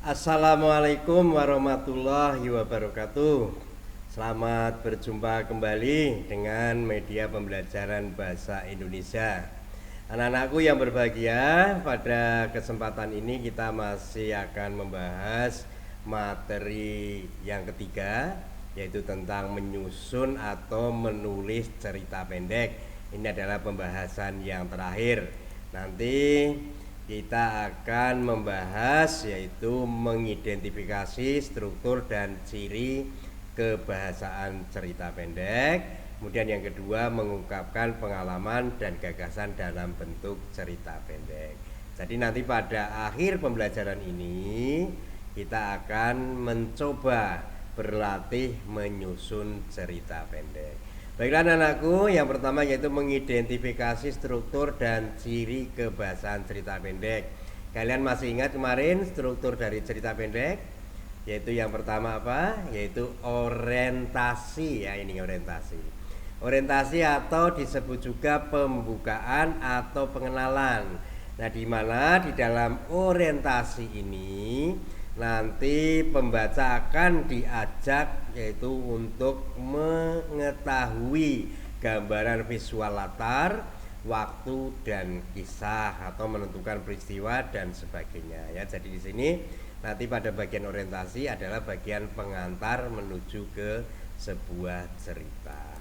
Assalamualaikum warahmatullahi wabarakatuh. Selamat berjumpa kembali dengan media pembelajaran bahasa Indonesia. Anak-anakku yang berbahagia, pada kesempatan ini kita masih akan membahas materi yang ketiga, yaitu tentang menyusun atau menulis cerita pendek. Ini adalah pembahasan yang terakhir. Nanti kita akan membahas yaitu mengidentifikasi struktur dan ciri kebahasaan cerita pendek. Kemudian yang kedua, mengungkapkan pengalaman dan gagasan dalam bentuk cerita pendek. Jadi nanti pada akhir pembelajaran ini kita akan mencoba berlatih menyusun cerita pendek. Baiklah anak-anakku, yang pertama yaitu mengidentifikasi struktur dan ciri kebahasaan cerita pendek. Kalian masih ingat kemarin struktur dari cerita pendek? Yaitu yang pertama apa? Yaitu orientasi, ya, ini orientasi. Orientasi atau disebut juga pembukaan atau pengenalan. Nah, di mana di dalam orientasi ini nanti pembaca akan diajak yaitu untuk mengetahui gambaran visual latar, waktu dan kisah atau menentukan peristiwa dan sebagainya, ya. Jadi di sini nanti pada bagian orientasi adalah bagian pengantar menuju ke sebuah cerita.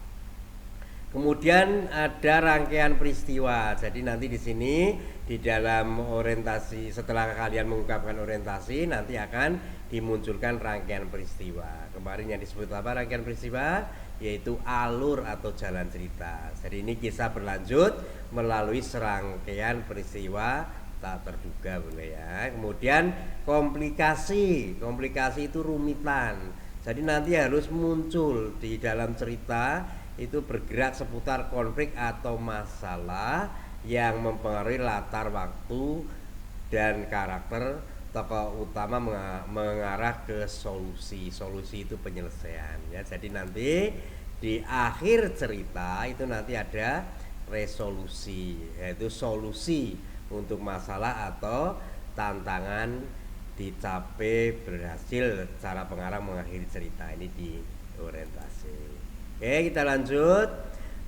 Kemudian ada rangkaian peristiwa. Jadi nanti di sini di dalam orientasi, setelah kalian mengungkapkan orientasi, nanti akan dimunculkan rangkaian peristiwa. Kemarin yang disebut apa rangkaian peristiwa? Yaitu alur atau jalan cerita. Jadi ini kisah berlanjut melalui serangkaian peristiwa tak terduga, boleh ya. Kemudian komplikasi. Komplikasi itu rumitan. Jadi nanti harus muncul di dalam cerita itu bergerak seputar konflik atau masalah yang mempengaruhi latar waktu dan karakter tokoh utama mengarah ke solusi. Solusi itu penyelesaian, ya. Jadi nanti di akhir cerita itu nanti ada resolusi, yaitu solusi untuk masalah atau tantangan dicapai berhasil cara pengarang mengakhiri cerita. Ini di orientasi. Oke, kita lanjut.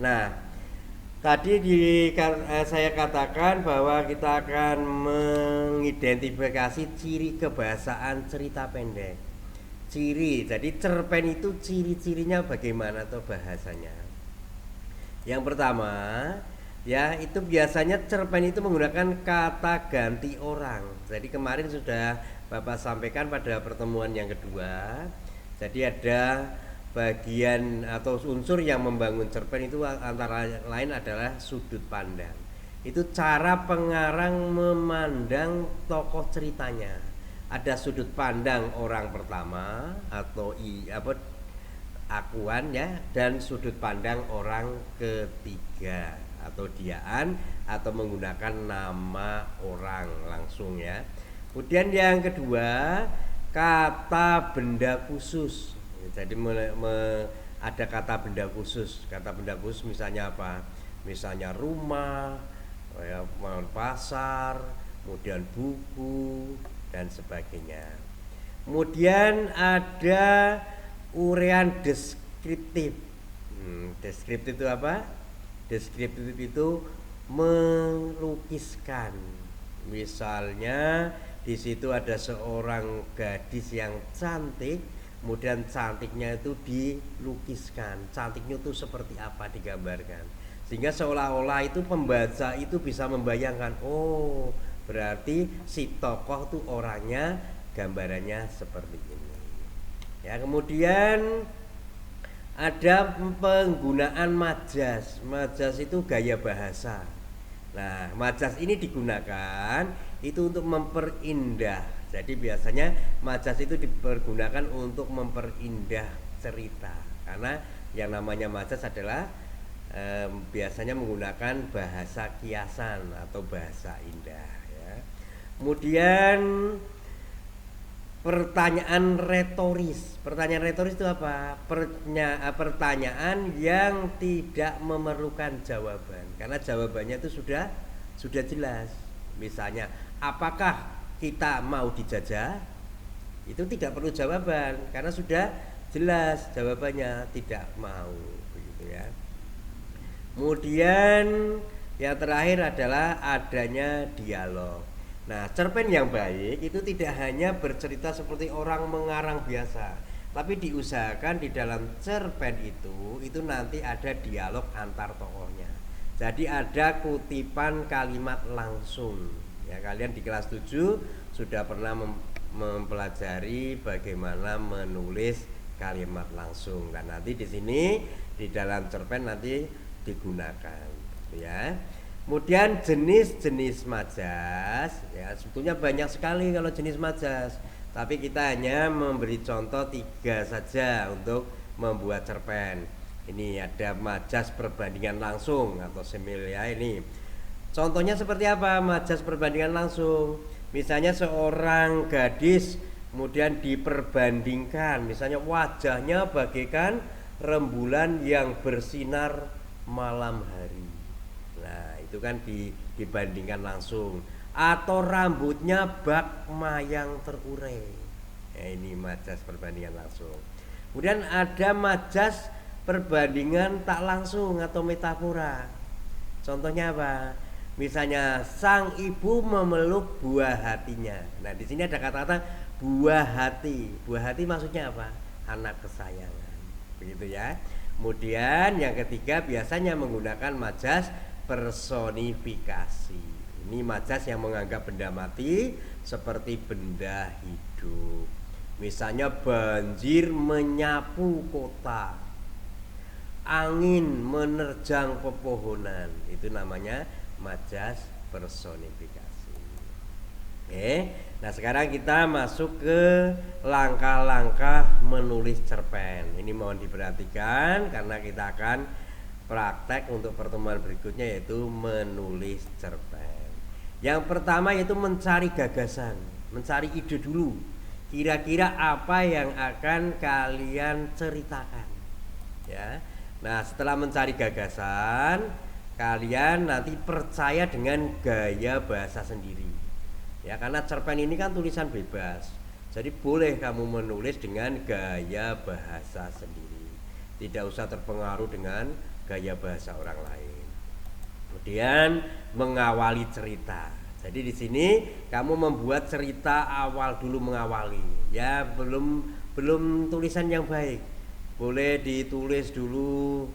Nah, tadi saya katakan bahwa kita akan mengidentifikasi ciri kebahasaan cerita pendek. Ciri, jadi cerpen itu ciri-cirinya bagaimana atau bahasanya. Yang pertama, ya, itu biasanya cerpen itu menggunakan kata ganti orang. Jadi kemarin sudah Bapak sampaikan pada pertemuan yang kedua. Jadi ada bagian atau unsur yang membangun cerpen itu antara lain adalah sudut pandang. Itu cara pengarang memandang tokoh ceritanya. Ada sudut pandang orang pertama atau akuan, ya, dan sudut pandang orang ketiga atau diaan atau menggunakan nama orang langsung, ya. Kemudian yang kedua, kata benda khusus. Jadi ada kata benda khusus. Kata benda khusus misalnya apa? Misalnya rumah, ya, pasar, kemudian buku dan sebagainya. Kemudian ada urean deskriptif. Deskriptif itu apa? Deskriptif itu melukiskan. Misalnya di situ ada seorang gadis yang cantik, kemudian cantiknya itu dilukiskan. Cantiknya itu seperti apa digambarkan, sehingga seolah-olah itu pembaca itu bisa membayangkan, oh berarti si tokoh tuh orangnya gambarannya seperti ini, ya. Kemudian ada penggunaan majas. Majas itu gaya bahasa. Nah, majas ini digunakan itu untuk memperindah. Jadi biasanya majas itu dipergunakan untuk memperindah cerita, karena yang namanya majas adalah biasanya menggunakan bahasa kiasan atau bahasa indah, ya. Kemudian pertanyaan retoris. Pertanyaan retoris itu apa? Pertanyaan yang tidak memerlukan jawaban, karena jawabannya itu sudah jelas. Misalnya, apakah kita mau dijajah? Itu tidak perlu jawaban karena sudah jelas jawabannya, tidak mau, begitu ya. Kemudian yang terakhir adalah adanya dialog. Nah, cerpen yang baik itu tidak hanya bercerita seperti orang mengarang biasa, tapi diusahakan di dalam cerpen itu nanti ada dialog antar tokohnya. Jadi ada kutipan kalimat langsung. Ya, kalian di kelas 7 sudah pernah mempelajari bagaimana menulis kalimat langsung. Dan nanti di sini di dalam cerpen nanti digunakan, ya. Kemudian jenis-jenis majas, ya sebetulnya banyak sekali kalau jenis majas. Tapi kita hanya memberi contoh 3 saja untuk membuat cerpen. Ini ada majas perbandingan langsung atau simil ya ini. Contohnya seperti apa majas perbandingan langsung? Misalnya seorang gadis kemudian diperbandingkan, misalnya wajahnya bagaikan rembulan yang bersinar malam hari. Nah, itu kan dibandingkan langsung. Atau rambutnya bak mayang terurai. Ya, ini majas perbandingan langsung. Kemudian ada majas perbandingan tak langsung atau metafora. Contohnya apa? Misalnya sang ibu memeluk buah hatinya. Nah, di sini ada kata-kata buah hati. Buah hati maksudnya apa? Anak kesayangan. Begitu ya. Kemudian yang ketiga biasanya menggunakan majas personifikasi. Ini majas yang menganggap benda mati seperti benda hidup. Misalnya banjir menyapu kota, angin menerjang pepohonan, itu namanya majas personifikasi. Oke, nah sekarang kita masuk ke langkah-langkah menulis cerpen. Ini mohon diperhatikan karena kita akan praktek untuk pertemuan berikutnya yaitu menulis cerpen. Yang pertama yaitu mencari gagasan, mencari ide dulu. Kira-kira apa yang akan kalian ceritakan, ya. Nah, setelah mencari gagasan, kalian nanti percaya dengan gaya bahasa sendiri. Ya, karena cerpen ini kan tulisan bebas. Jadi boleh kamu menulis dengan gaya bahasa sendiri. Tidak usah terpengaruh dengan gaya bahasa orang lain. Kemudian mengawali cerita. Jadi di sini kamu membuat cerita awal dulu mengawali. Ya, belum tulisan yang baik. Boleh ditulis dulu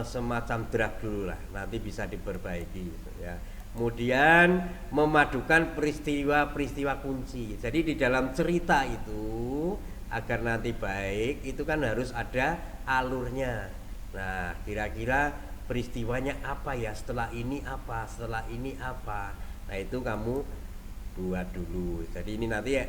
semacam draft dulu lah, nanti bisa diperbaiki gitu, ya. Kemudian memadukan peristiwa-peristiwa kunci. Jadi di dalam cerita itu agar nanti baik itu kan harus ada alurnya. Nah, kira-kira peristiwanya apa ya, setelah ini apa, setelah ini apa. Nah, itu kamu buat dulu. Jadi ini nanti ya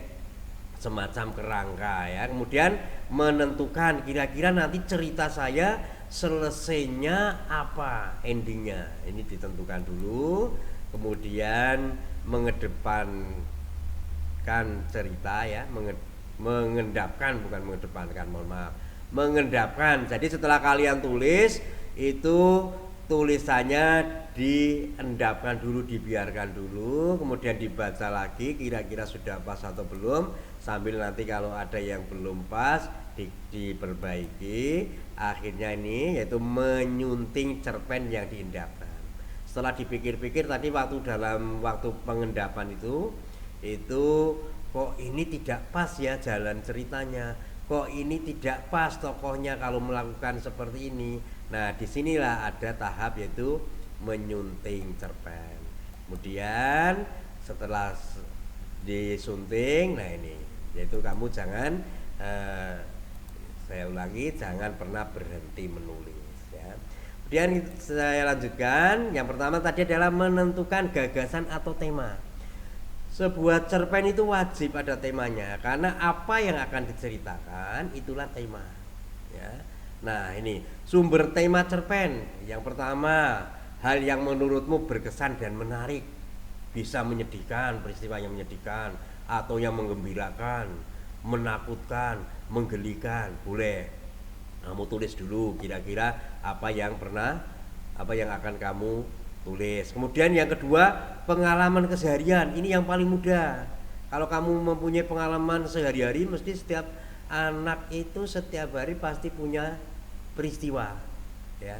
semacam kerangka ya. Kemudian menentukan kira-kira nanti cerita saya selesainya apa, endingnya. Ini ditentukan dulu. Kemudian mengedepankan cerita ya, mengendapkan, bukan mengedepankan, mohon maaf. Mengendapkan. Jadi setelah kalian tulis itu tulisannya diendapkan dulu, dibiarkan dulu, kemudian dibaca lagi kira-kira sudah pas atau belum, sambil nanti kalau ada yang belum pas diperbaiki. Akhirnya ini yaitu menyunting cerpen yang diendapkan. Setelah dipikir-pikir tadi dalam waktu pengendapan itu kok ini tidak pas ya jalan ceritanya, kok ini tidak pas tokohnya kalau melakukan seperti ini. Nah, disinilah ada tahap yaitu menyunting cerpen. Kemudian setelah disunting, nah ini yaitu kamu jangan saya ulangi, jangan pernah berhenti menulis ya. Kemudian saya lanjutkan. Yang pertama tadi adalah menentukan gagasan atau tema. Sebuah cerpen itu wajib ada temanya karena apa yang akan diceritakan itulah tema ya. Nah, ini sumber tema cerpen. Yang pertama, hal yang menurutmu berkesan dan menarik. Bisa menyedihkan, peristiwa yang menyedihkan, atau yang menggembirakan, menakutkan, menggelikan. Boleh kamu tulis dulu kira-kira apa yang akan kamu tulis. Kemudian yang kedua, pengalaman keseharian. Ini yang paling mudah. Kalau kamu mempunyai pengalaman sehari-hari, mesti setiap anak itu setiap hari pasti punya peristiwa, ya,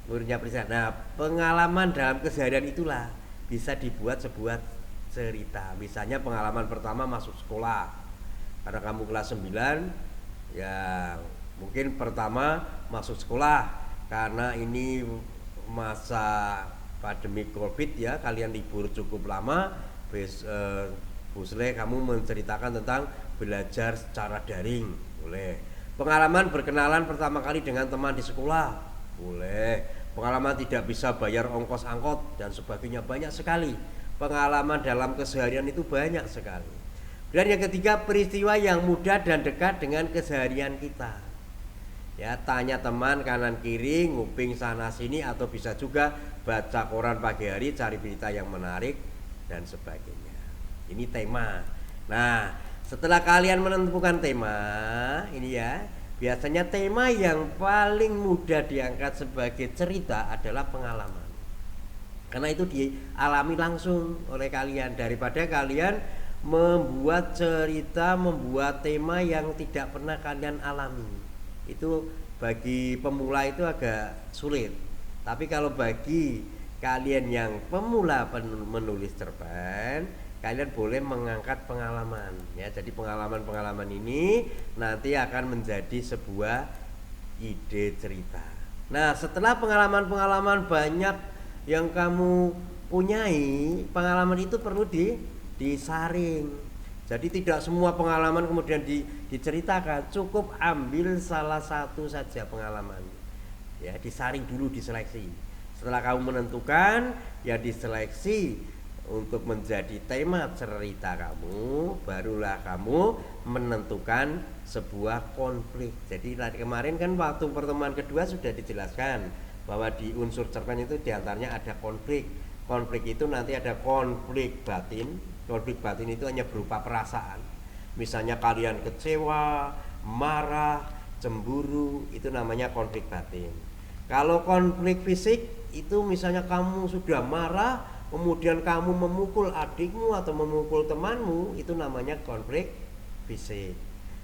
punya peristiwa. Nah, pengalaman dalam keseharian itulah bisa dibuat sebuah cerita. Misalnya pengalaman pertama masuk sekolah, karena kamu kelas 9, ya mungkin pertama masuk sekolah karena ini masa pandemi Covid, ya, kalian libur cukup lama. Busle kamu menceritakan tentang belajar secara daring, boleh. Pengalaman berkenalan pertama kali dengan teman di sekolah, boleh. Pengalaman tidak bisa bayar ongkos angkot dan sebagainya, banyak sekali. Pengalaman dalam keseharian itu banyak sekali. Dan yang ketiga, peristiwa yang mudah dan dekat dengan keseharian kita. Ya, tanya teman kanan kiri, nguping sana sini, atau bisa juga baca koran pagi hari, cari berita yang menarik dan sebagainya. Ini tema. Nah, setelah kalian menentukan tema ini, ya, biasanya tema yang paling mudah diangkat sebagai cerita adalah pengalaman. Karena itu dialami langsung oleh kalian, daripada kalian membuat cerita, membuat tema yang tidak pernah kalian alami. Itu bagi pemula itu agak sulit. Tapi kalau bagi kalian yang pemula menulis cerpen, kalian boleh mengangkat pengalaman, ya. Jadi pengalaman-pengalaman ini nanti akan menjadi sebuah ide cerita. Nah, setelah pengalaman-pengalaman banyak yang kamu punyai, pengalaman itu perlu disaring. Jadi tidak semua pengalaman kemudian diceritakan, cukup ambil salah satu saja pengalaman, ya, disaring dulu, diseleksi. Setelah kamu menentukan, ya, diseleksi untuk menjadi tema cerita kamu, barulah kamu menentukan sebuah konflik. Jadi tadi kemarin kan waktu pertemuan kedua sudah dijelaskan bahwa di unsur cerpen itu diantaranya ada konflik. Konflik itu nanti ada konflik batin. Konflik batin itu hanya berupa perasaan. Misalnya kalian kecewa, marah, cemburu, itu namanya konflik batin. Kalau konflik fisik itu misalnya kamu sudah marah, kemudian kamu memukul adikmu atau memukul temanmu, itu namanya konflik fisik.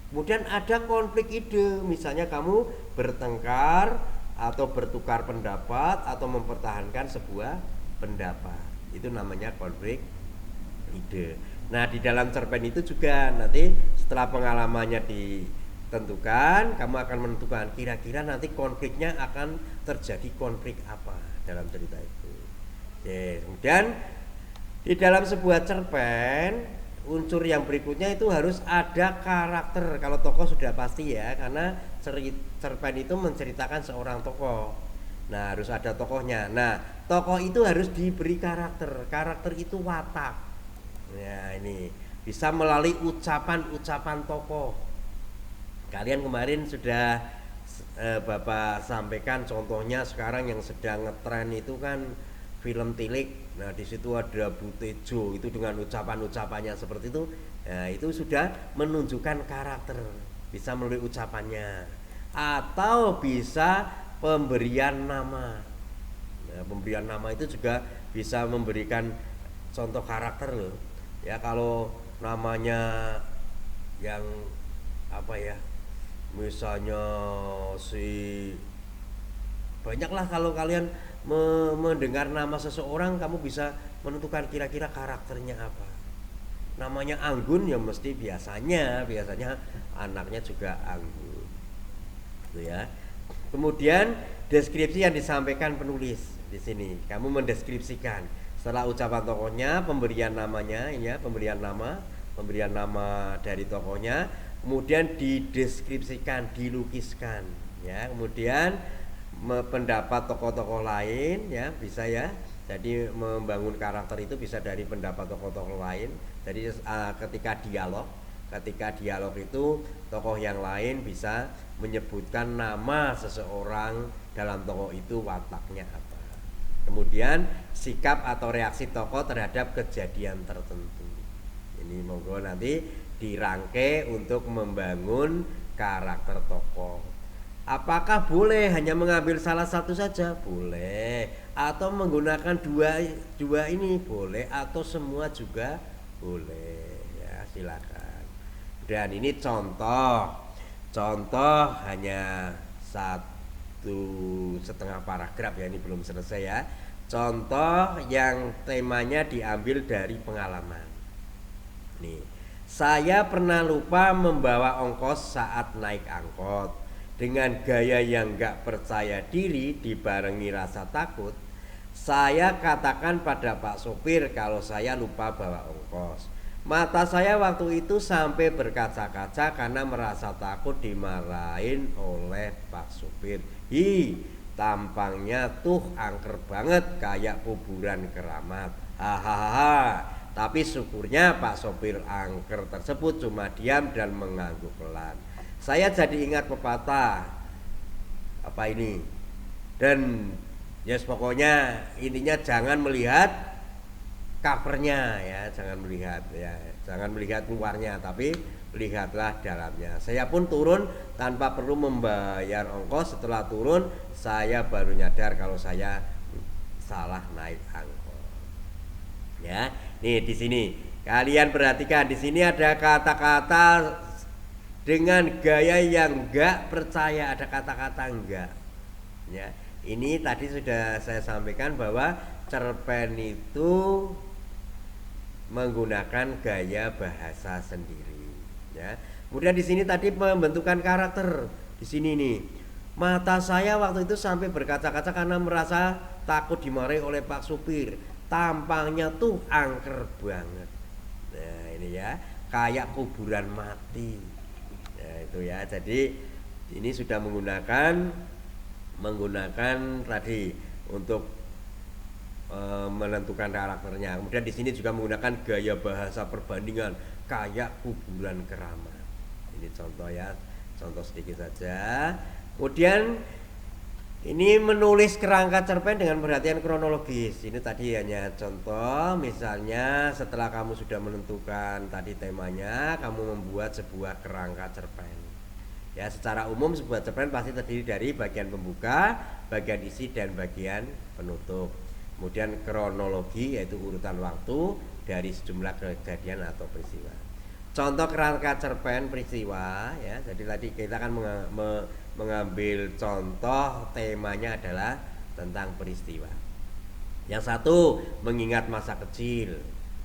Kemudian ada konflik ide, misalnya kamu bertengkar atau bertukar pendapat atau mempertahankan sebuah pendapat, itu namanya konflik ide. Nah, di dalam cerpen itu juga nanti setelah pengalamannya ditentukan, kamu akan menentukan kira-kira nanti konfliknya akan terjadi konflik apa dalam cerita itu. Oke, kemudian di dalam sebuah cerpen, unsur yang berikutnya itu harus ada karakter. Kalau tokoh sudah pasti, ya, karena cerpen itu menceritakan seorang tokoh. Nah, harus ada tokohnya. Nah, tokoh itu harus diberi karakter. Karakter itu watak. Ya, ini bisa melalui ucapan-ucapan tokoh. Kalian kemarin sudah Bapak sampaikan contohnya sekarang yang sedang ngetren itu kan film Tilik. Nah, di situ ada Butejo, itu dengan ucapan-ucapannya seperti itu. Nah, itu sudah menunjukkan karakter, bisa melalui ucapannya. Atau bisa pemberian nama. Nah, pemberian nama itu juga bisa memberikan contoh karakter loh. Ya, kalau namanya yang apa ya? Misalnya banyaklah, kalau kalian mendengar nama seseorang, kamu bisa menentukan kira-kira karakternya apa. Namanya Anggun, ya mesti biasanya anaknya juga Anggun, gitu ya. Kemudian deskripsi yang disampaikan penulis di sini, kamu mendeskripsikan setelah ucapan tokohnya, pemberian namanya, ya, pemberian nama dari tokohnya, kemudian dideskripsikan, dilukiskan, ya. Kemudian pendapat tokoh-tokoh lain, ya, bisa, ya. Jadi membangun karakter itu bisa dari pendapat tokoh-tokoh lain. Jadi ketika dialog itu tokoh yang lain bisa menyebutkan nama seseorang dalam tokoh itu, wataknya apa. Kemudian sikap atau reaksi tokoh terhadap kejadian tertentu. Ini monggo nanti dirangkai untuk membangun karakter tokoh. Apakah boleh hanya mengambil salah satu saja? Boleh. Atau menggunakan dua ini boleh, atau semua juga boleh, ya. silakan. Dan ini contoh hanya 1,5 paragraf ya, ini belum selesai ya. Contoh yang temanya diambil dari pengalaman. Nih, saya pernah lupa membawa ongkos saat naik angkot. Dengan gaya yang gak percaya diri dibarengi rasa takut, saya katakan pada Pak sopir kalau saya lupa bawa ongkos. Mata saya waktu itu sampai berkaca-kaca karena merasa takut dimarahin oleh Pak sopir. Tampangnya tuh angker banget kayak kuburan keramat. Hahaha. Tapi syukurnya Pak sopir angker tersebut cuma diam dan mengangguk pelan. Saya jadi ingat pepatah apa ini, dan yes, pokoknya intinya jangan melihat covernya ya, jangan melihat luarnya, tapi lihatlah dalamnya. Saya pun turun tanpa perlu membayar ongkos. Setelah turun saya baru nyadar kalau saya salah naik angkot. Ya, nih di sini kalian perhatikan, di sini ada kata-kata dengan gaya yang enggak percaya, ada kata-kata enggak. Ya, ini tadi sudah saya sampaikan bahwa cerpen itu menggunakan gaya bahasa sendiri. Ya, kemudian di sini tadi pembentukan karakter. Di sini nih, mata saya waktu itu sampai berkaca-kaca karena merasa takut dimarahi oleh Pak supir. Tampangnya tuh angker banget. Nah, ini ya, kayak kuburan mati. Itu ya, jadi ini sudah menggunakan tadi untuk menentukan karakternya. Kemudian di sini juga menggunakan gaya bahasa perbandingan kayak kuburan keramat. Ini contoh ya, contoh sedikit saja. Kemudian ini menulis kerangka cerpen dengan perhatian kronologis. Ini tadi hanya contoh, misalnya setelah kamu sudah menentukan tadi temanya, kamu membuat sebuah kerangka cerpen. Ya, secara umum sebuah cerpen pasti terdiri dari bagian pembuka, bagian isi, dan bagian penutup. Kemudian kronologi yaitu urutan waktu dari sejumlah kejadian atau peristiwa. Contoh kerangka cerpen peristiwa ya. Jadi tadi kita akan mengambil contoh temanya adalah tentang peristiwa. Yang satu, mengingat masa kecil.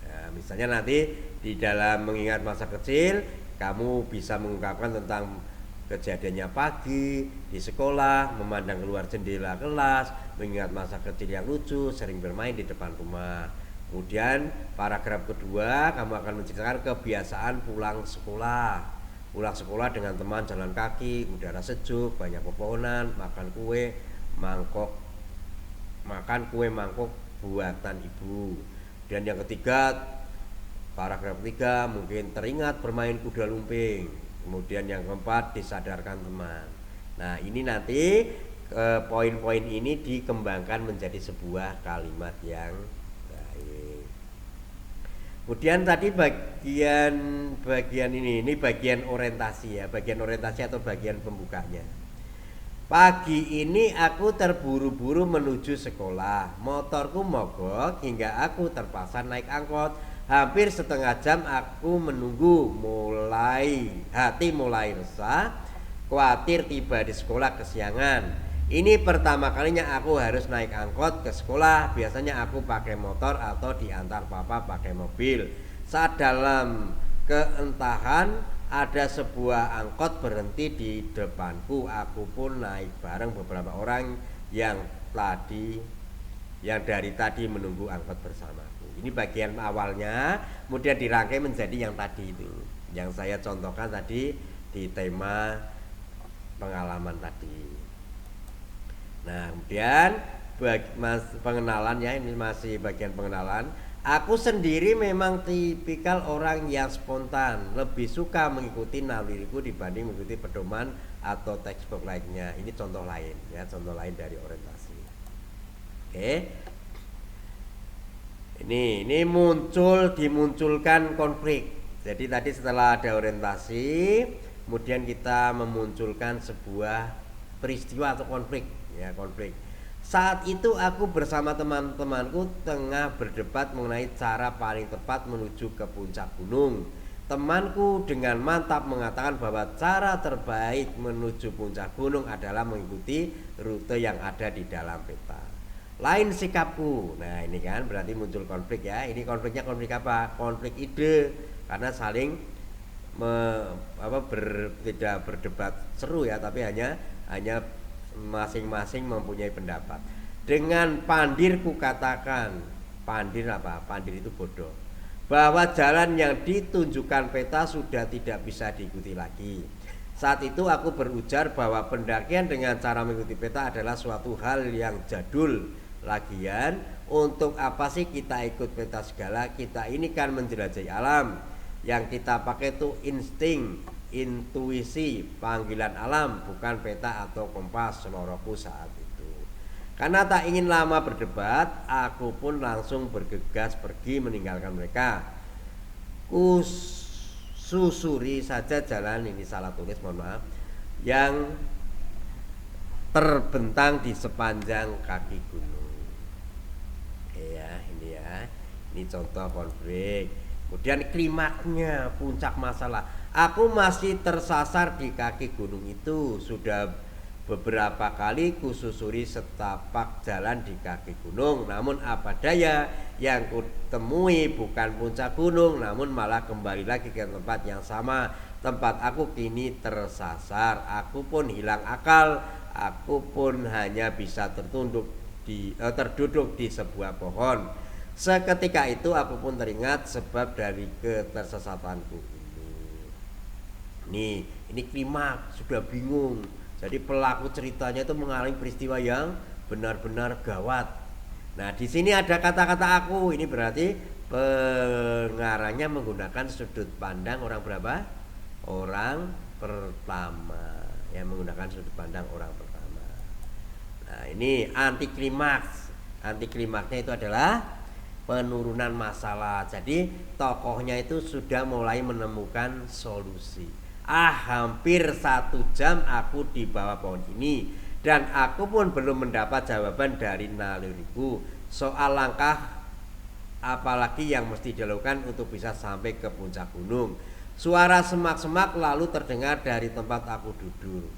Nah, misalnya nanti di dalam mengingat masa kecil kamu bisa mengungkapkan tentang kejadiannya pagi di sekolah, memandang keluar jendela kelas, mengingat masa kecil yang lucu, sering bermain di depan rumah. Kemudian paragraf kedua, kamu akan menceritakan kebiasaan pulang sekolah dengan teman, jalan kaki, udara sejuk, banyak pepohonan, makan kue mangkok buatan ibu. Dan yang ketiga, paragraf ketiga, mungkin teringat bermain kuda lumping. Kemudian yang keempat, disadarkan teman. Nah, ini nanti poin-poin ini dikembangkan menjadi sebuah kalimat yang baik. Kemudian tadi bagian ini bagian orientasi ya, bagian orientasi atau bagian pembukanya. Pagi ini aku terburu-buru menuju sekolah. Motorku mogok hingga aku terpaksa naik angkot. Hampir setengah jam aku menunggu, hati mulai resah, khawatir tiba di sekolah kesiangan. Ini pertama kalinya aku harus naik angkot ke sekolah. Biasanya aku pakai motor atau diantar papa pakai mobil. Saat dalam keentahan ada sebuah angkot berhenti di depanku. Aku pun naik bareng beberapa orang yang dari tadi menunggu angkot bersamaku. Ini bagian awalnya, kemudian dirangkai menjadi yang tadi itu, yang saya contohkan tadi di tema pengalaman tadi. Nah, kemudian pengenalan ya, ini masih bagian pengenalan. Aku sendiri memang tipikal orang yang spontan, lebih suka mengikuti naluriku dibanding mengikuti pedoman atau textbook lainnya. Ini contoh lain ya, contoh lain dari orientasi. Oke. Ini dimunculkan konflik. Jadi tadi setelah ada orientasi, kemudian kita memunculkan sebuah peristiwa atau konflik ya, konflik. Saat itu aku bersama teman-temanku tengah berdebat mengenai cara paling tepat menuju ke puncak gunung. Temanku dengan mantap mengatakan bahwa cara terbaik menuju puncak gunung adalah mengikuti rute yang ada di dalam peta. Lain sikapku. Nah, ini kan berarti muncul konflik ya. Ini konfliknya konflik apa? Konflik ide, karena saling tidak berdebat seru ya, tapi hanya masing-masing mempunyai pendapat. Dengan pandirku katakan, pandir apa? Pandir itu bodoh, bahwa jalan yang ditunjukkan peta sudah tidak bisa diikuti lagi. Saat itu aku berujar bahwa pendakian dengan cara mengikuti peta adalah suatu hal yang jadul. Lagian, untuk apa sih kita ikut peta segala? Kita ini kan menjelajahi alam. Yang kita pakai itu insting, intuisi, panggilan alam, bukan peta atau kompas, seloroku saat itu. Karena tak ingin lama berdebat, aku pun langsung bergegas pergi meninggalkan mereka. Susuri saja jalan, ini salah tulis, mohon maaf, yang terbentang di sepanjang kaki gunung. Ya, ini contoh konflik. Kemudian klimaknya, puncak masalah, aku masih tersasar di kaki gunung itu. Sudah beberapa kali kususuri setapak jalan di kaki gunung, namun apa daya, yang kutemui bukan puncak gunung, namun malah kembali lagi ke tempat yang sama. Tempat aku kini tersasar. Aku pun hilang akal. Aku pun hanya bisa terduduk di sebuah pohon. Seketika itu aku pun teringat sebab dari ketersesatanku ini. Ini klimaks, sudah bingung. Jadi pelaku ceritanya itu mengalami peristiwa yang benar-benar gawat. Nah, di sini ada kata-kata aku. Ini berarti pengarangnya menggunakan sudut pandang orang berapa? Orang pertama. Yang menggunakan sudut pandang orang pertama. Nah, ini anti klimaks. Anti klimaksnya itu adalah penurunan masalah. Jadi tokohnya itu sudah mulai menemukan solusi. Hampir 1 jam aku di bawah pohon ini, dan aku pun belum mendapat jawaban dari naluriku soal langkah apalagi yang mesti dilakukan untuk bisa sampai ke puncak gunung. Suara semak-semak lalu terdengar dari tempat aku duduk.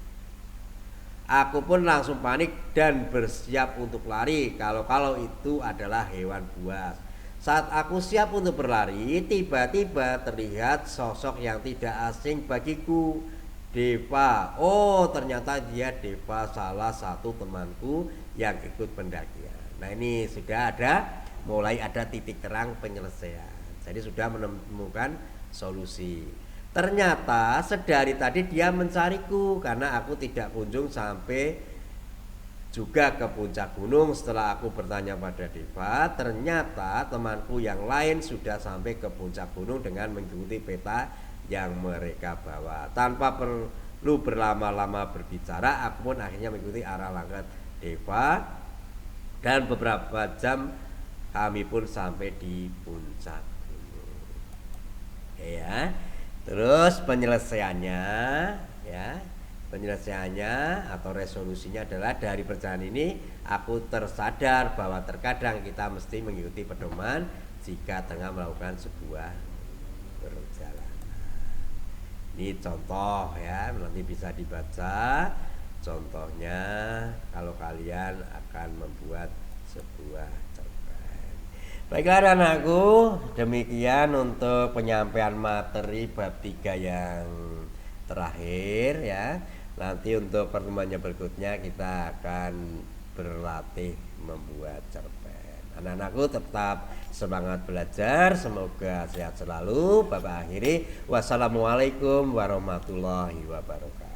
Aku pun langsung panik dan bersiap untuk lari kalau itu adalah hewan buas. Saat aku siap untuk berlari, tiba-tiba terlihat sosok yang tidak asing bagiku, Deva. Oh, ternyata dia Deva, salah satu temanku yang ikut pendakian. Nah, ini sudah mulai ada titik terang penyelesaian. Jadi sudah menemukan solusi. Ternyata sedari tadi dia mencariku karena aku tidak kunjung sampai juga ke puncak gunung. Setelah aku bertanya pada Deva, ternyata temanku yang lain sudah sampai ke puncak gunung dengan mengikuti peta yang mereka bawa. Tanpa perlu berlama-lama berbicara, aku pun akhirnya mengikuti arah langkah Deva, dan beberapa jam kami pun sampai di puncak gunung. Ya. Terus penyelesaiannya atau resolusinya adalah dari perjalanan ini aku tersadar bahwa terkadang kita mesti mengikuti pedoman jika tengah melakukan sebuah perjalanan. Ini contoh ya, nanti bisa dibaca contohnya kalau kalian akan membuat sebuah cerpen. Baiklah anakku, demikian untuk penyampaian materi bab 3 yang terakhir ya. Nanti untuk pertemuannya berikutnya kita akan berlatih membuat cerpen. Anak-anakku tetap semangat belajar, semoga sehat selalu. Bapak akhiri, wassalamualaikum warahmatullahi wabarakatuh.